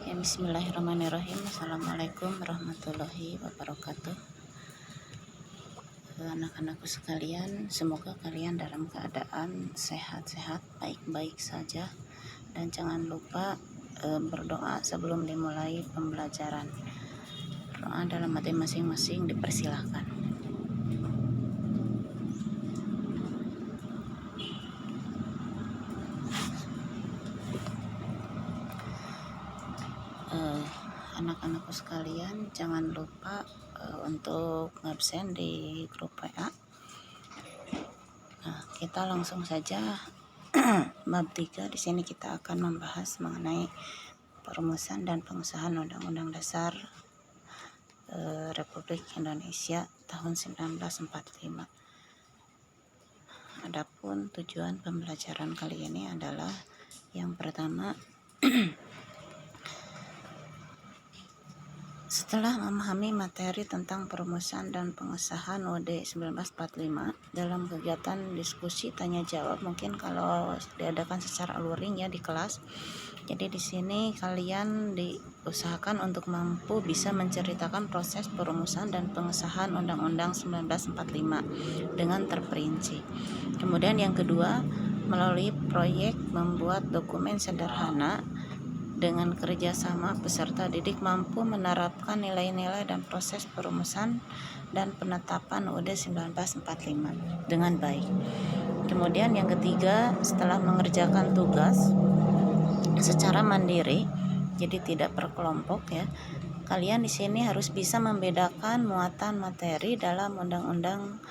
Ya, bismillahirrahmanirrahim. Assalamualaikum warahmatullahi wabarakatuh. Anak-anakku sekalian, semoga kalian dalam keadaan sehat-sehat, baik-baik saja, dan jangan lupa berdoa sebelum dimulai pembelajaran. Doa dalam hati masing-masing dipersilahkan. Anak-anakku sekalian, jangan lupa untuk ngabsen di grup WA. Nah, kita langsung saja bab 3. Di sini kita akan membahas mengenai perumusan dan pengesahan Undang-Undang Dasar Republik Indonesia tahun 1945. Adapun tujuan pembelajaran kali ini adalah yang pertama, setelah memahami materi tentang perumusan dan pengesahan UUD 1945 dalam kegiatan diskusi tanya jawab, mungkin kalau diadakan secara luring ya di kelas. Jadi di sini kalian diusahakan untuk mampu bisa menceritakan proses perumusan dan pengesahan Undang-Undang 1945 dengan terperinci. Kemudian yang kedua, melalui proyek membuat dokumen sederhana dengan kerjasama peserta didik mampu menerapkan nilai-nilai dan proses perumusan dan penetapan UUD 1945 dengan baik. Kemudian yang ketiga, setelah mengerjakan tugas secara mandiri, jadi tidak berkelompok ya, kalian di sini harus bisa membedakan muatan materi dalam Undang-Undang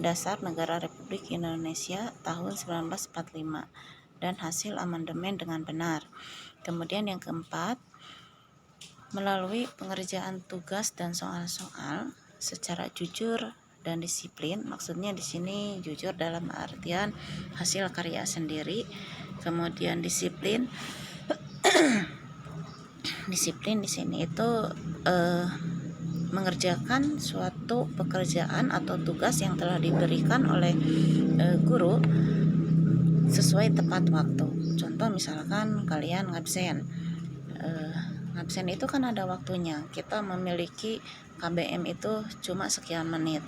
Dasar Negara Republik Indonesia tahun 1945 dan hasil amandemen dengan benar. Kemudian yang keempat, melalui pengerjaan tugas dan soal-soal secara jujur dan disiplin. Maksudnya di sini jujur dalam artian hasil karya sendiri. Kemudian disiplin disiplin di sini itu mengerjakan suatu pekerjaan atau tugas yang telah diberikan oleh guru sesuai tepat waktu. Contoh misalkan kalian ngabsen, ngabsen itu kan ada waktunya. Kita memiliki KBM itu cuma sekian menit.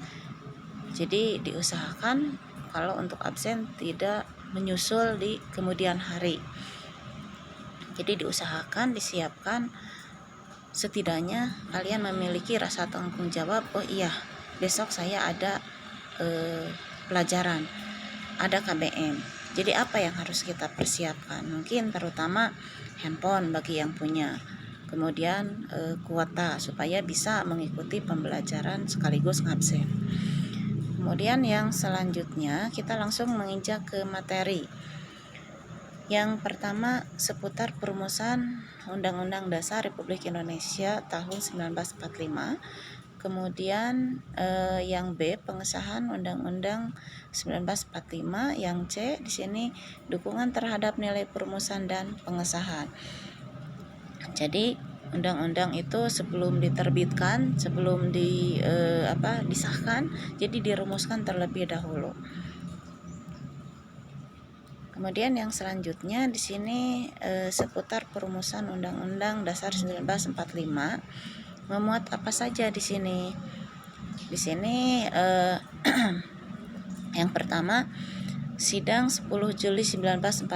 Jadi diusahakan kalau untuk absen tidak menyusul di kemudian hari. Jadi diusahakan disiapkan, setidaknya kalian memiliki rasa tanggung jawab. Oh iya, besok saya ada pelajaran, ada KBM. Jadi apa yang harus kita persiapkan? Mungkin terutama handphone bagi yang punya. Kemudian kuota supaya bisa mengikuti pembelajaran sekaligus ngabsen. Kemudian yang selanjutnya kita langsung menginjak ke materi. Yang pertama seputar perumusan Undang-Undang Dasar Republik Indonesia tahun 1945. Kemudian yang B, pengesahan Undang-Undang 1945. Yang C, di sini dukungan terhadap nilai perumusan dan pengesahan. Jadi undang-undang itu sebelum diterbitkan, sebelum disahkan, jadi dirumuskan terlebih dahulu. Kemudian yang selanjutnya di sini seputar perumusan Undang-Undang Dasar 1945. Memuat apa saja di sini? Di sini yang pertama, sidang 10 Juli 1945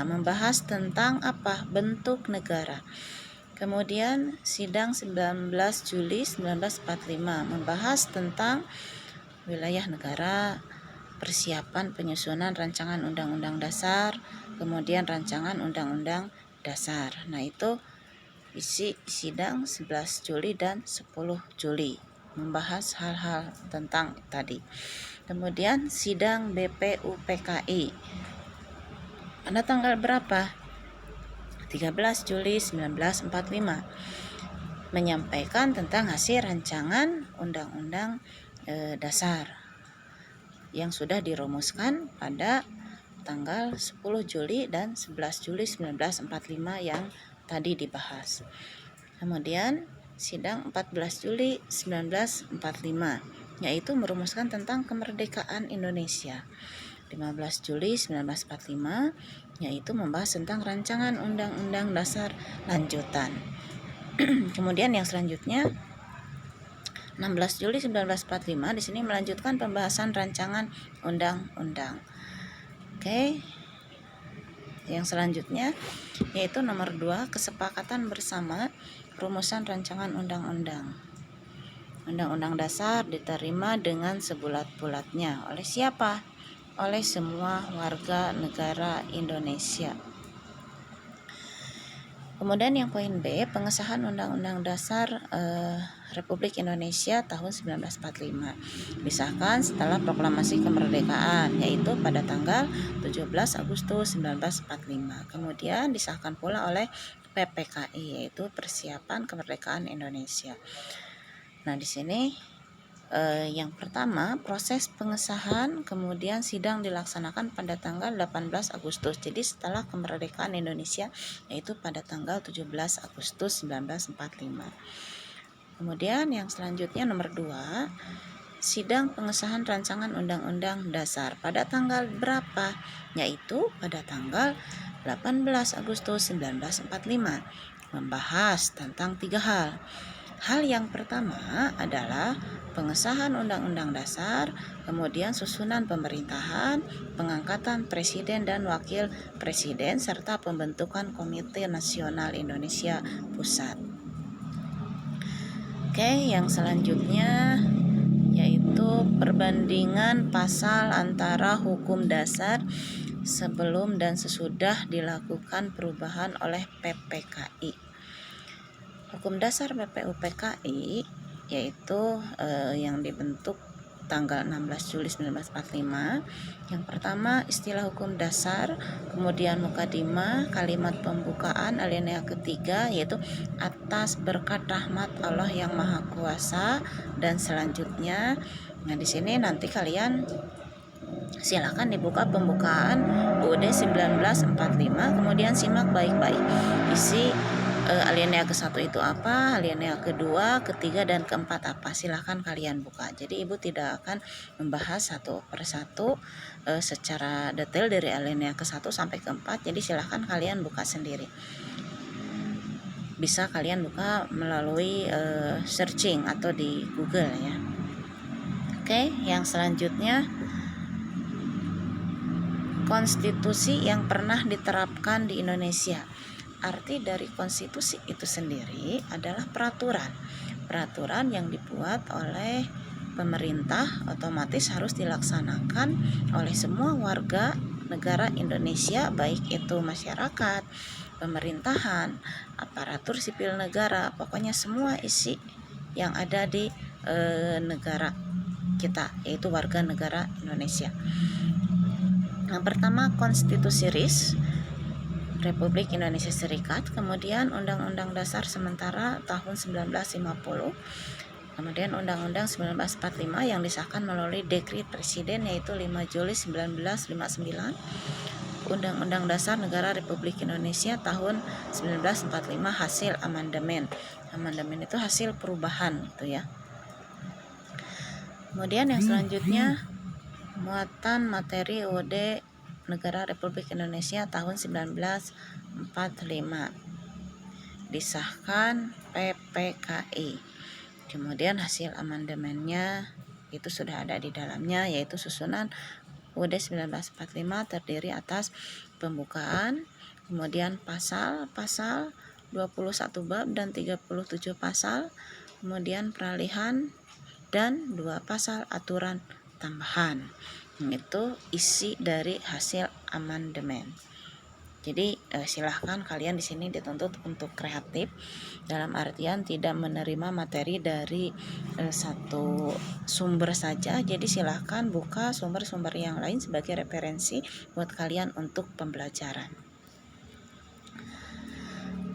membahas tentang apa? Bentuk negara. Kemudian sidang 19 Juli 1945 membahas tentang wilayah negara, persiapan penyusunan rancangan undang-undang dasar, kemudian rancangan undang-undang dasar. Nah, itu isi sidang 11 Juli dan 10 Juli membahas hal-hal tentang tadi. Kemudian sidang BPUPKI pada tanggal berapa? 13 Juli 1945 menyampaikan tentang hasil rancangan undang-undang dasar yang sudah dirumuskan pada tanggal 10 Juli dan 11 Juli 1945 yang tadi dibahas. Kemudian sidang 14 Juli 1945 yaitu merumuskan tentang kemerdekaan Indonesia. 15 Juli 1945 yaitu membahas tentang rancangan undang-undang dasar lanjutan. Kemudian yang selanjutnya 16 Juli 1945 di sini melanjutkan pembahasan rancangan undang-undang. Oke. Yang selanjutnya yaitu nomor 2, kesepakatan bersama rumusan rancangan undang-undang. Undang-undang dasar diterima dengan sebulat-bulatnya oleh siapa? Oleh semua warga negara Indonesia. Kemudian yang poin B, pengesahan Undang-Undang Dasar Republik Indonesia tahun 1945 disahkan setelah proklamasi kemerdekaan, yaitu pada tanggal 17 Agustus 1945. Kemudian disahkan pula oleh PPKI, yaitu Persiapan Kemerdekaan Indonesia. Nah, di sini yang pertama, proses pengesahan, kemudian sidang dilaksanakan pada tanggal 18 Agustus. Jadi setelah kemerdekaan Indonesia, yaitu pada tanggal 17 Agustus 1945. Kemudian yang selanjutnya nomor 2, sidang pengesahan rancangan undang-undang dasar pada tanggal berapa? Yaitu pada tanggal 18 Agustus 1945. Membahas tentang 3 hal. Hal yang pertama adalah pengesahan Undang-Undang Dasar, kemudian susunan pemerintahan, pengangkatan Presiden dan Wakil Presiden, serta pembentukan Komite Nasional Indonesia Pusat. Oke, yang selanjutnya yaitu perbandingan pasal antara hukum dasar sebelum dan sesudah dilakukan perubahan oleh PPKI. Hukum dasar PPUPKI yaitu yang dibentuk tanggal 16 Juli 1945. Yang pertama, istilah hukum dasar, kemudian mukadimah, kalimat pembukaan alinea ketiga yaitu atas berkat rahmat Allah yang Maha Kuasa, dan selanjutnya. Nah, di sini nanti kalian silakan dibuka pembukaan UUD 1945, kemudian simak baik-baik isi alinea ke-1 itu apa, alinea ke-2, ke-3, dan ke-4 apa. Silahkan kalian buka. Jadi ibu tidak akan membahas satu persatu secara detail dari alinea ke-1 sampai ke-4. Jadi silahkan kalian buka sendiri. Bisa kalian buka melalui searching atau di Google ya. Oke, yang selanjutnya konstitusi yang pernah diterapkan di Indonesia. Arti dari konstitusi itu sendiri adalah peraturan yang dibuat oleh pemerintah, otomatis harus dilaksanakan oleh semua warga negara Indonesia, baik itu masyarakat, pemerintahan, aparatur sipil negara, pokoknya semua isi yang ada di negara kita, yaitu warga negara Indonesia. Yang pertama, konstitusi RIS Republik Indonesia Serikat, kemudian Undang-Undang Dasar Sementara tahun 1950, kemudian Undang-Undang 1945 yang disahkan melalui Dekret Presiden yaitu 5 Juli 1959, Undang-Undang Dasar Negara Republik Indonesia tahun 1945 hasil amandemen. Amandemen itu hasil perubahan gitu ya. Kemudian yang selanjutnya muatan materi UUD Negara Republik Indonesia tahun 1945 disahkan PPKI. Kemudian hasil amandemennya itu sudah ada di dalamnya, yaitu susunan UUD 1945 terdiri atas pembukaan, kemudian pasal-pasal 21 bab dan 37 pasal, kemudian peralihan, dan 2 pasal aturan tambahan. Itu isi dari hasil amandemen. Jadi silahkan kalian di sini dituntut untuk kreatif, dalam artian tidak menerima materi dari satu sumber saja. Jadi silahkan buka sumber-sumber yang lain sebagai referensi buat kalian untuk pembelajaran.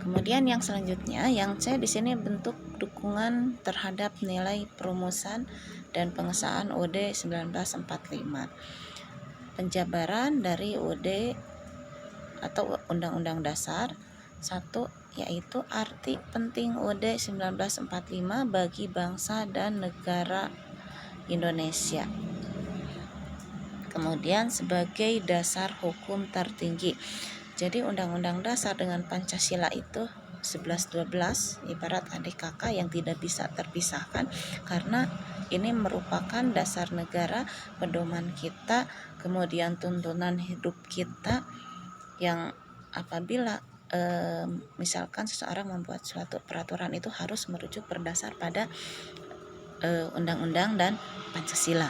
Kemudian yang selanjutnya, yang C di sini bentuk dukungan terhadap nilai perumusan dan pengesahan UUD 1945. Penjabaran dari UUD atau Undang-Undang Dasar 1, yaitu arti penting UUD 1945 bagi bangsa dan negara Indonesia. Kemudian sebagai dasar hukum tertinggi. Jadi Undang-Undang Dasar dengan Pancasila itu 11-12 ibarat adik kakak yang tidak bisa terpisahkan, karena ini merupakan dasar negara, pedoman kita, kemudian tuntunan hidup kita, yang apabila misalkan seseorang membuat suatu peraturan itu harus merujuk berdasar pada undang-undang dan Pancasila.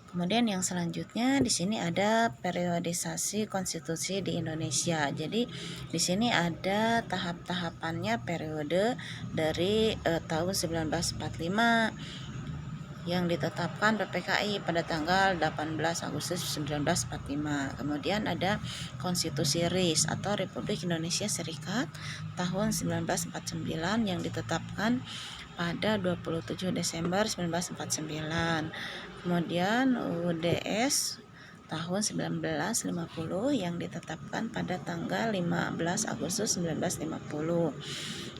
Kemudian yang selanjutnya di sini ada periodisasi konstitusi di Indonesia. Jadi di sini ada tahap-tahapannya periode dari tahun 1945 yang ditetapkan PPKI pada tanggal 18 Agustus 1945. Kemudian ada Konstitusi RIS atau Republik Indonesia Serikat tahun 1949 yang ditetapkan pada 27 Desember 1949. Kemudian UUDS tahun 1950 yang ditetapkan pada tanggal 15 Agustus 1950.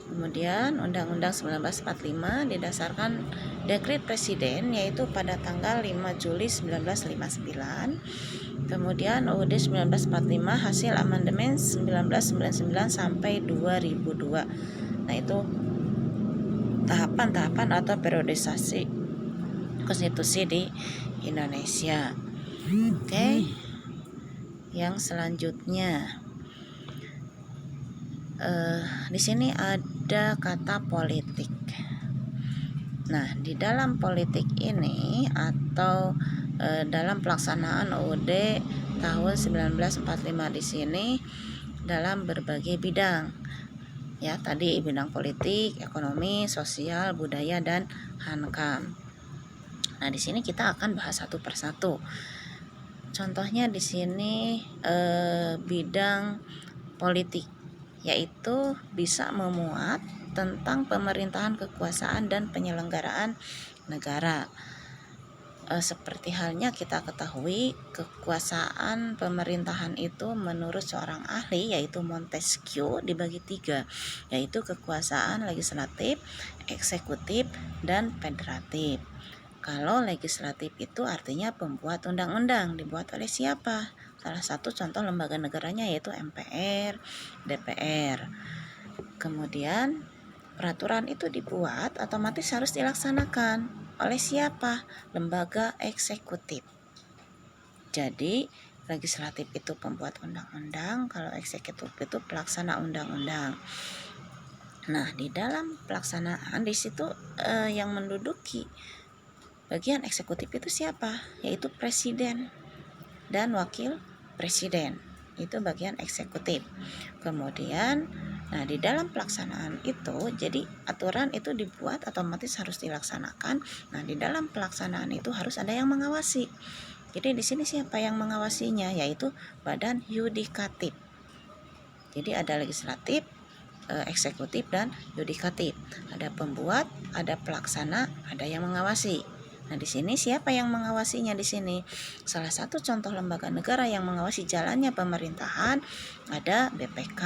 Kemudian Undang-Undang 1945 didasarkan dekret presiden yaitu pada tanggal 5 Juli 1959. Kemudian UUD 1945 hasil amandemen 1999 sampai 2002. Nah, itu tahapan-tahapan atau periodisasi konstitusi di Indonesia. Oke. Yang selanjutnya di sini ada kata politik. Nah, di dalam politik ini atau dalam pelaksanaan UUD tahun 1945 di sini dalam berbagai bidang. Ya, tadi bidang politik, ekonomi, sosial, budaya, dan hankam. Nah, di sini kita akan bahas satu persatu. Contohnya di sini bidang politik, yaitu bisa memuat tentang pemerintahan, kekuasaan, dan penyelenggaraan negara. Seperti halnya kita ketahui, kekuasaan pemerintahan itu menurut seorang ahli yaitu Montesquieu dibagi 3, yaitu kekuasaan legislatif, eksekutif, dan federatif. Kalau legislatif itu artinya pembuat undang-undang, dibuat oleh siapa? Salah satu contoh lembaga negaranya yaitu MPR, DPR. Kemudian peraturan itu dibuat otomatis harus dilaksanakan oleh siapa? Lembaga eksekutif. Jadi legislatif itu pembuat undang-undang, kalau eksekutif itu pelaksana undang-undang. Nah, di dalam pelaksanaan di situ yang menduduki bagian eksekutif itu siapa? Yaitu presiden dan wakil presiden. Itu bagian eksekutif. Kemudian, nah di dalam pelaksanaan itu, jadi aturan itu dibuat otomatis harus dilaksanakan. Nah, di dalam pelaksanaan itu harus ada yang mengawasi. Jadi di sini siapa yang mengawasinya? Yaitu badan yudikatif. Jadi ada legislatif, eksekutif, dan yudikatif. Ada pembuat, ada pelaksana, ada yang mengawasi. Nah, di sini siapa yang mengawasinya di sini? Salah satu contoh lembaga negara yang mengawasi jalannya pemerintahan ada BPK,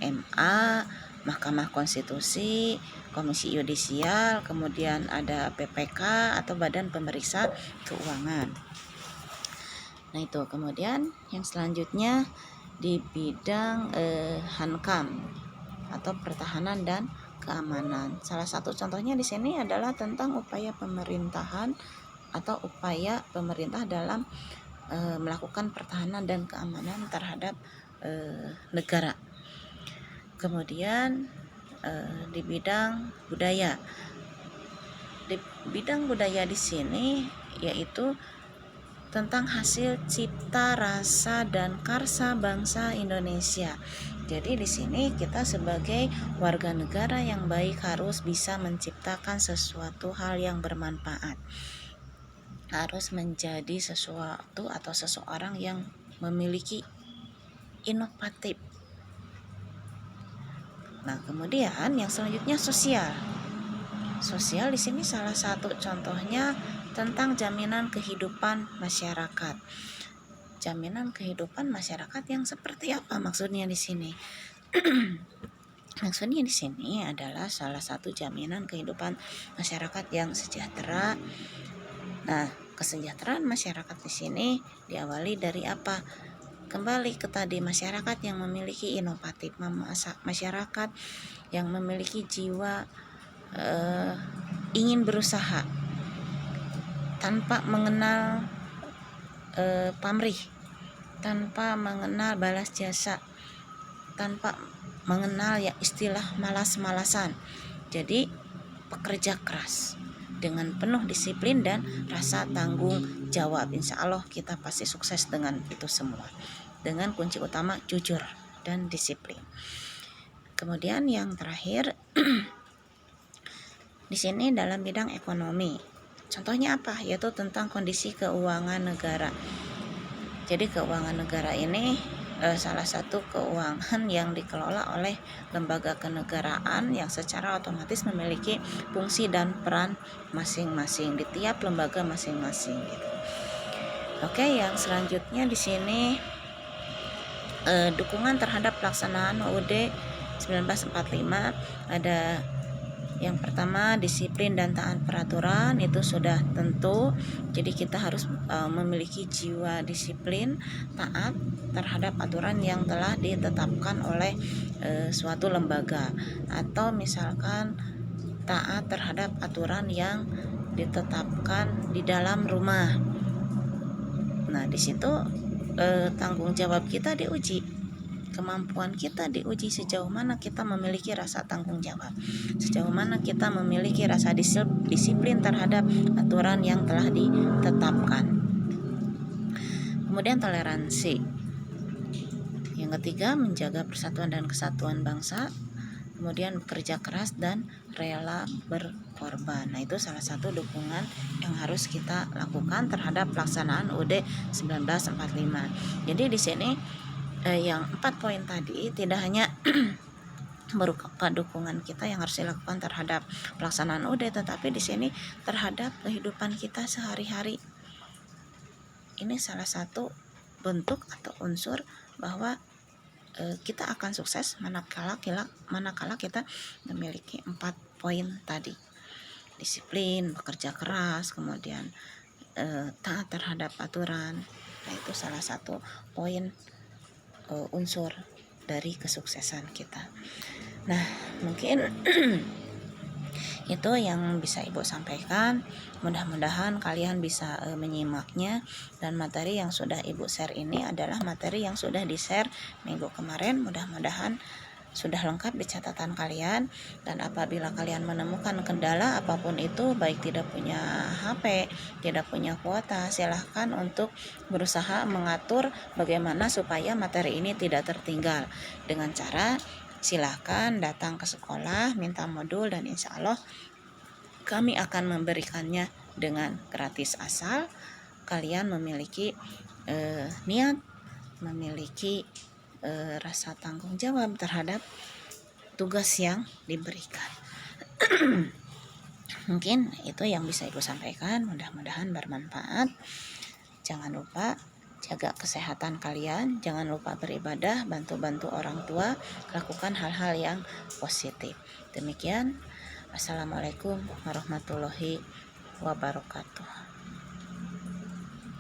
MA, Mahkamah Konstitusi, Komisi Yudisial, kemudian ada PPK atau Badan Pemeriksa Keuangan. Nah, itu kemudian yang selanjutnya di bidang hankam atau pertahanan dan keamanan. Salah satu contohnya di sini adalah tentang upaya pemerintahan atau upaya pemerintah dalam melakukan pertahanan dan keamanan terhadap negara. Kemudian di bidang budaya. Di bidang budaya di sini yaitu tentang hasil cipta rasa dan karsa bangsa Indonesia. Jadi di sini kita sebagai warga negara yang baik harus bisa menciptakan sesuatu hal yang bermanfaat. Harus menjadi sesuatu atau seseorang yang memiliki inovatif. Nah, kemudian yang selanjutnya sosial. Sosial di sini salah satu contohnya tentang jaminan kehidupan masyarakat. Jaminan kehidupan masyarakat yang seperti apa maksudnya di sini? Maksudnya di sini adalah salah satu jaminan kehidupan masyarakat yang sejahtera. Nah, kesejahteraan masyarakat di sini diawali dari apa? Kembali ke tadi, masyarakat yang memiliki inovatif, masyarakat yang memiliki jiwa ingin berusaha tanpa mengenal pamrih, tanpa mengenal balas jasa, tanpa mengenal ya istilah malas-malasan. Jadi pekerja keras dengan penuh disiplin dan rasa tanggung jawab. Insya Allah kita pasti sukses dengan itu semua, dengan kunci utama jujur dan disiplin. Kemudian yang terakhir di sini dalam bidang ekonomi, contohnya apa? Yaitu tentang kondisi keuangan negara. Jadi keuangan negara ini salah satu keuangan yang dikelola oleh lembaga kenegaraan yang secara otomatis memiliki fungsi dan peran masing-masing di tiap lembaga masing-masing gitu. Oke, yang selanjutnya di sini dukungan terhadap pelaksanaan UUD 1945 ada yang pertama disiplin dan taat peraturan, itu sudah tentu. Jadi kita harus memiliki jiwa disiplin, taat terhadap aturan yang telah ditetapkan oleh suatu lembaga, atau misalkan taat terhadap aturan yang ditetapkan di dalam rumah. Nah, di situ tanggung jawab kita diuji. Kemampuan kita diuji sejauh mana kita memiliki rasa tanggung jawab, sejauh mana kita memiliki rasa disiplin terhadap aturan yang telah ditetapkan. Kemudian toleransi. Yang ketiga, menjaga persatuan dan kesatuan bangsa. Kemudian bekerja keras dan rela berkorban. Nah, itu salah satu dukungan yang harus kita lakukan terhadap pelaksanaan UUD 1945. Jadi di sini yang 4 poin tadi tidak hanya berupa dukungan kita yang harus dilakukan terhadap pelaksanaan UUD, tetapi di sini terhadap kehidupan kita sehari-hari. Ini salah satu bentuk atau unsur bahwa kita akan sukses manakala kita memiliki 4 poin tadi. Disiplin, bekerja keras, kemudian taat terhadap aturan. Nah, itu salah satu poin unsur dari kesuksesan kita. Nah, mungkin itu yang bisa Ibu sampaikan. Mudah-mudahan kalian bisa menyimaknya, dan materi yang sudah Ibu share ini adalah materi yang sudah di-share minggu kemarin. Mudah-mudahan sudah lengkap di catatan kalian, dan apabila kalian menemukan kendala apapun itu, baik tidak punya HP, tidak punya kuota, silahkan untuk berusaha mengatur bagaimana supaya materi ini tidak tertinggal. Dengan cara silahkan datang ke sekolah, minta modul, dan insya Allah kami akan memberikannya dengan gratis, asal kalian memiliki niat, memiliki rasa tanggung jawab terhadap tugas yang diberikan. Mungkin itu yang bisa Ibu sampaikan, mudah-mudahan bermanfaat. Jangan lupa jaga kesehatan kalian, jangan lupa beribadah, bantu-bantu orang tua, lakukan hal-hal yang positif. Demikian, assalamualaikum warahmatullahi wabarakatuh.